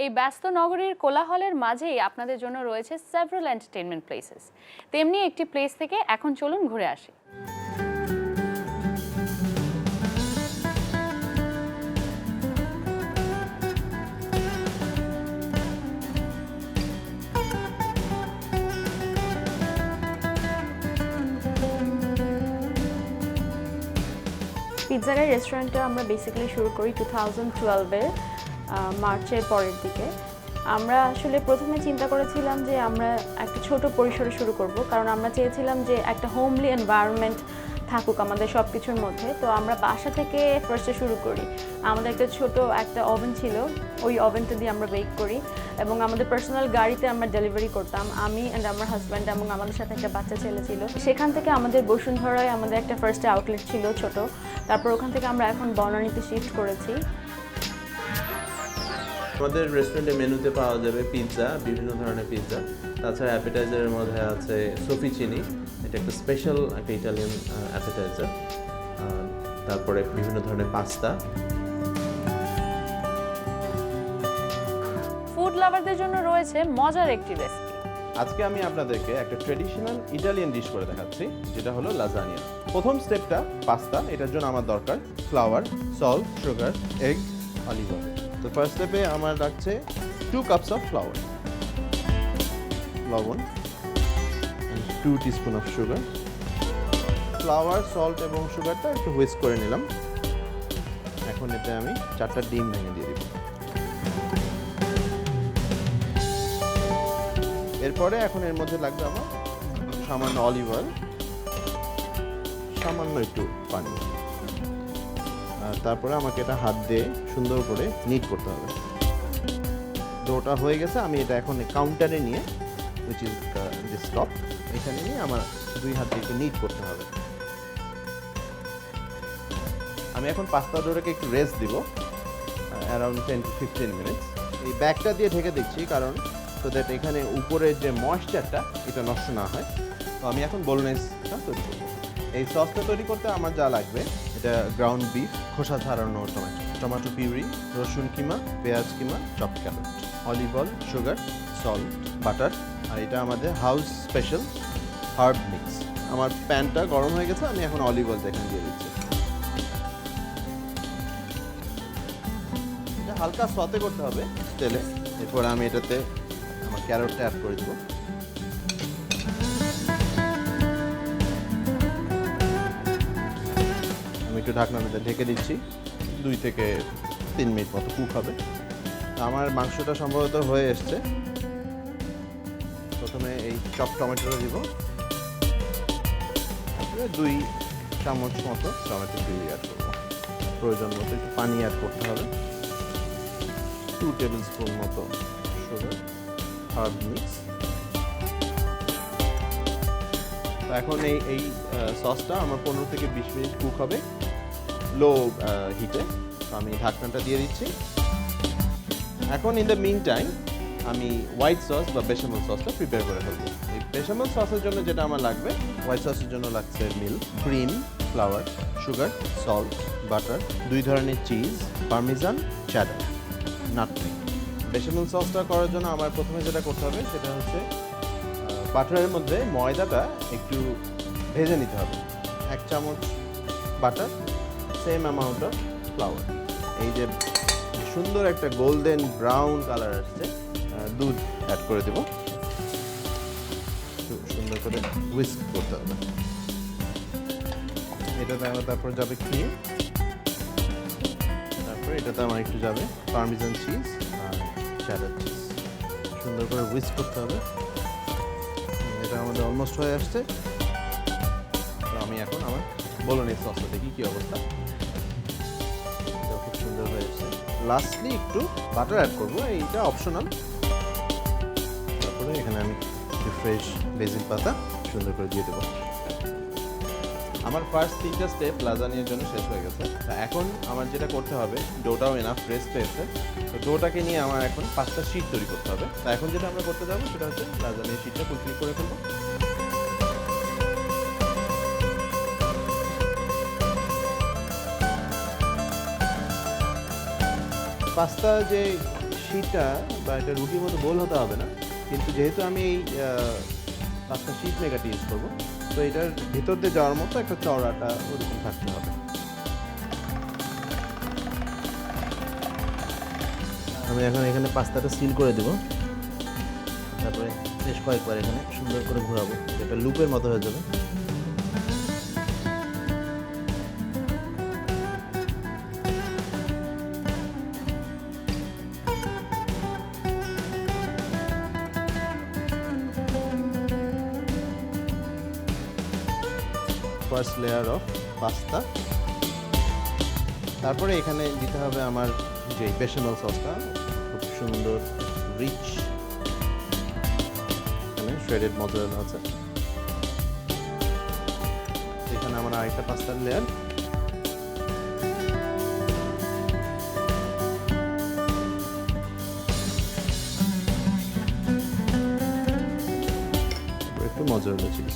এই ব্যস্ত নগরীর কোলাহলের মাঝেই আপনাদের জন্য রয়েছে সেভারাল এন্টারটেইনমেন্ট প্লেসেস। তেমনি একটি প্লেস থেকে এখন চলুন ঘুরে আসি। পিৎজার রেস্টুরেন্টটা আমরা বেসিক্যালি শুরু করি 2012-এর মার্চের পরের দিকে। আমরা আসলে প্রথমে চিন্তা করেছিলাম যে আমরা একটা ছোট পরিসরে শুরু করব, কারণ আমরা চেয়েছিলাম যে একটা হোমলি এনভায়রনমেন্ট থাকুক আমাদের সব কিছুর মধ্যে। তো আমরা বাসা থেকে ফার্স্টে শুরু করি। আমাদের একটা ছোট একটা ওভেন ছিল, ওই ওভেনটা দিয়ে আমরা বেক করি এবং আমাদের পার্সোনাল গাড়িতে আমরা ডেলিভারি করতাম, আমি অ্যান্ড আমার হাজব্যান্ড এবং আমাদের সাথে একটা বাচ্চা ছেলে ছিল। সেখান থেকে আমাদের বসুন্ধরায় আমাদের একটা ফার্স্টে আউটলেট ছিল ছোট, তারপর ওখান থেকে আমরা এখন বনানীতে শিফট করেছি। আমাদের রেস্টুরেন্টে মেনুতে পাওয়া যাবে পিৎজা, বিভিন্ন ধরনের পিৎজা। তাছাড়া অ্যাপেটাইজারের মধ্যে আছে সফিচিনি, এটা একটা স্পেশাল একটা ইটালিয়ান অ্যাপেটাইজার। তারপরে বিভিন্ন ধরনের পাস্তা। ফুড লাভারদের জন্য রয়েছে মজার একটি রেসিপি। আজকে আমি আপনাদেরকে একটা ট্রেডিশনাল ইটালিয়ান ডিশ করে দেখাচ্ছি, যেটা হলো লাজানিয়া। প্রথম স্টেপটা পাস্তা। এটার জন্য আমার দরকার flower, salt, sugar, egg, olive oil. তো ফার্স্ট স্টেপে আমার লাগছে 2 কাপস অফ ফ্লাওয়ার, লবণ, 2 teaspoon of sugar. Flower, salt এবং সুগারটা একটু হুইস্ক করে নিলাম। এখন এতে আমি 4টা ডিম ভেঙে দিয়ে দিব। এরপরে এখন এর মধ্যে লাগবে আমার সামান্য অলিভ অয়েল, সামান্য একটু পানি। আর তারপরে আমাকে এটা হাত দিয়ে সুন্দর করে নিট করতে হবে। ডোটা হয়ে গেছে, আমি এটা এখন কাউন্টারে নিয়ে, উইচ ইজ দিস টপ, এখানে নিয়ে আমার 2 হাত দিয়ে একটু নিট করতে হবে। আমি এখন পাস্তা ডোটাকে একটু রেস্ট দিব, অ্যারাউন্ড 10 to 15 মিনিটস। এই ব্যাগটা দিয়ে ঢেকে দিচ্ছি, কারণ সো দ্যাট এখানে উপরের যে ময়েশ্চারটা এটা নষ্ট না হয়। তো আমি এখন বোলোনেজটা তৈরি করব। এই সসটা তৈরি করতে আমার যা লাগবে, এটা গ্রাউন্ড বিফ, খোসা ছাড়ানো টমেটো, টমেটো পিউরি, রসুন কিমা, পেঁয়াজ কিমা, chop carrot, olive oil, sugar, salt, butter, আর এটা আমাদের হাউস স্পেশাল হার্ব মিক্স। আমার প্যানটা গরম হয়ে গেছে, আমি এখন অলিভ অয়েল এখানে দিয়ে দিচ্ছি। এটা হালকা সতে করতে হবে তেলে। এরপর আমি এটাতে আমার ক্যারটটা অ্যাড করে দেবো। আমি একটু ঢাকনাতে ঢেকে দিচ্ছি, 2 থেকে 3 মিনিট মতো কুক হবে। আমার মাংসটা সম্ভবত হয়ে এসছে। প্রথমে এই চপ টমেটোটা দিব, 2 চামচ মতো টমেটো পিউরি অ্যাড করবো। প্রয়োজন মতো একটু পানি অ্যাড করতে হবে, 2 টেবিল স্পুন মতো সুগার, হার্ব মিক্স। তো এখন এই সসটা আমার 15 থেকে 20 মিনিট কুক হবে লো হিটে। তো আমি ঢাকনাটা দিয়ে দিচ্ছি। এখন ইন দ্য মিন টাইম আমি হোয়াইট সস বা বেশামেল সসটা প্রিপেয়ার করে ফেলবো। এই বেশামেল সসের জন্য যেটা আমার লাগবে, হোয়াইট সসের জন্য লাগছে milk, cream, flower, sugar, salt, butter, 2 ধরনের চিজ, পারমিজান, চেডার, নাটমেগ। বেশামেল সসটা করার জন্য আমার প্রথমে যেটা করতে হবে সেটা হচ্ছে বাটারের মধ্যে ময়দাটা একটু ভেজে নিতে হবে। 1 চামচ butter, same amount of flower. এই যে সুন্দর একটা গোল্ডেন ব্রাউন কালার আসছে, দুধ অ্যাড করে দেব। সুন্দর করে হুইস্ক করতে হবে। এটাতে আমার তারপর যাবে ক্রিম, তারপরে এটাতে আমার একটু যাবে পারমিজান চিজ আর চেডার চিজ। সুন্দর করে হুইস্ক করতে হবে। এটা আমাদের অলমোস্ট হয়ে আসছে। তো আমি এখন আমার বোলোনেজ সসটা দেখি কি অবস্থা। এটা খুব সুন্দর হয়ে এসছে। লাস্টলি একটু বাটার অ্যাড করবো, এইটা অপশনাল। তারপরে এখানে আমি একটু ফ্রেশ বেসিল পাতা সুন্দর করে দিয়ে দেবো। আমার ফার্স্ট 3টা স্টেপ লাজানিয়ার জন্য শেষ হয়ে গেছে। তা এখন আমার যেটা করতে হবে, ডোটাও এনাফ রেস্ট পেয়েছে, তো ডোটাকে নিয়ে আমার এখন 5টা শিট তৈরি করতে হবে। তা এখন যেটা আমরা করতে যাবো সেটা হচ্ছে লাজানিয়ার শিটটা কুইকলি করে ফেলবো। পাস্তা যে শীটটা বা এটা রুটির মতো গোল হতে হবে না, কিন্তু যেহেতু আমি এই পাস্তা শীট মেকারটি ইউজ করবো, তো এটার ভিতর দিয়ে যাওয়ার মতো একটা চওড়াটা ওরকম থাকতে হবে। আমি এখন এখানে পাস্তাটা সিল করে দেব, তারপরে বেশ কয়েকবার এখানে সুন্দর করে ঘোরাবো, এটা লুপের মতো হয়ে যাবে। First layer of pasta. তারপরে এখানে দিতে হবে আমার যে বেশামেল সসটা, খুব সুন্দর রিচ, এখানে শ্রেডেড মজরেলা আছে। এখানে আমার আরেকটা পাস্তার লেয়ার, একটু মজরেলা চিজ,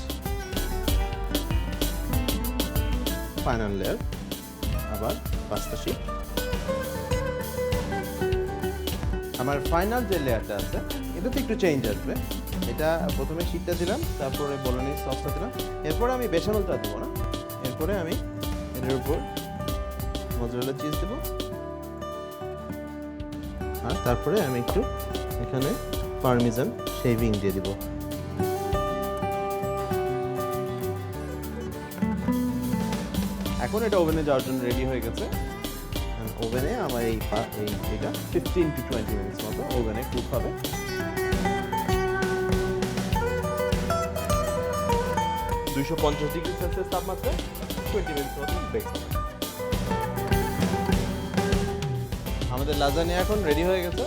ফাইনাল লেয়ার আবার পাস্তা শীট। আমার ফাইনাল যে লেয়ারটা আছে এটাতে একটু চেঞ্জ আসবে। এটা প্রথমে শীটটা দিলাম, তারপরে বলোনিজ সসটা দিলাম, এরপরে আমি বেশামেলটা দেবো না, এরপরে আমি এটার উপর মজরেলা চিজ দেবো, আর তারপরে আমি একটু এখানে পারমিজান শেভিং দিয়ে দিব। এখন এটা ওভেনে যাওয়ার জন্য রেডি হয়ে গেছে। ওভেনে আমার এটা 15 to 20 মিনিটস মতো ওভেনে কুক হবে। 250 ডিগ্রি সেলসিয়াস তাপমাত্রায় 20 মিনিটস মতো বেক হবে। আমাদের লাজানিয়া এখন রেডি হয়ে গেছে।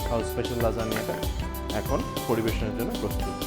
হাউস স্পেশাল লাজানিয়াটা এখন পরিবেশনের জন্য প্রস্তুত।